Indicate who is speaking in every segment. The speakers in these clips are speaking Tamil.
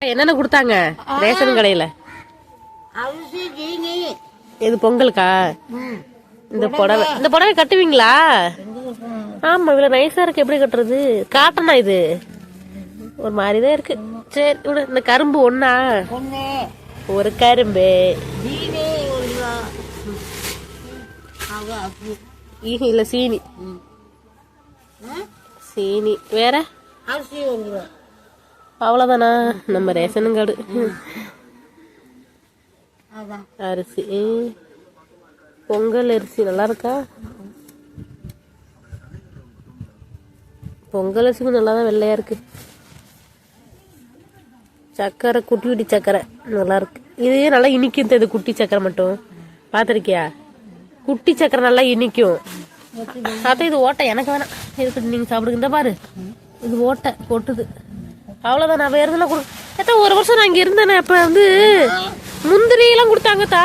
Speaker 1: என்னென்ன கொடுத்தாங்க ரேஷன் கடையில? இது பொங்கலுக்கா? இந்த புடவை கட்டுவீங்களா? ஆமா, இவ்வளவு நைஸா இருக்கு. எப்படி கட்டுறது? காட்டனா இது ஒரு மாதிரிதான் இருக்கு. சரி விடு. இந்த கரும்பு ஒண்ணா? ஒரு கரும்பு இல்ல சீனி. சீனி வேற அவ்வளவுதானா? நம்ம ரேஷன் கார்டு அரிசி. பொங்கல் அரிசி நல்லா இருக்கா? பொங்கல் அரிசிக்கும் நல்லா தான் வெள்ளையா இருக்கு. சக்கரை குட்டி குட்டி சக்கரை நல்லா இருக்கு. இது நல்லா இனிக்கும். இது குட்டி சக்கரை மட்டும் பாத்திருக்கியா? குட்டி சக்கரை நல்லா இனிக்கும். அதான் இது ஓட்டை எனக்கு வேணாம். இதுக்கு நீங்க சாப்பிடுங்க. இந்த பாரு, இது ஓட்டை கொட்டுது. அவ்வளவுதான். நான் வேற எதுனா எத்தனை ஒரு வருஷம் நான் இங்க இருந்தேனே. அப்ப முந்திரி எல்லாம் கொடுத்தாங்கத்தா.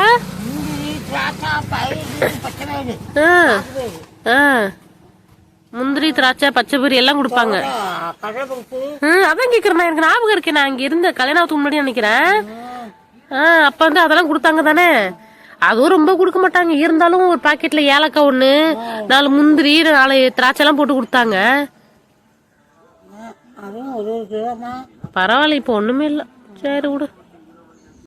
Speaker 1: முந்திரி திராட்சை பச்சைப்பயிறு எல்லாம் கொடுப்பாங்க. அதான் கேக்குறேன். எனக்கு ஞாபகம் இருக்கேன். நான் இங்க இருந்த கல்யாணத்துக்கு முன்னாடி நினைக்கிறேன். அப்ப அதெல்லாம் கொடுத்தாங்க தானே. அதுவும் ரொம்ப கொடுக்க மாட்டாங்க. இருந்தாலும் ஒரு பாக்கெட்ல ஏலக்காய் 1, 4 முந்திரி, 4 திராட்சை எல்லாம் போட்டு கொடுத்தாங்க. பரவாயில்ல. இப்ப ஒண்ணுமே இல்ல. சரி விடு.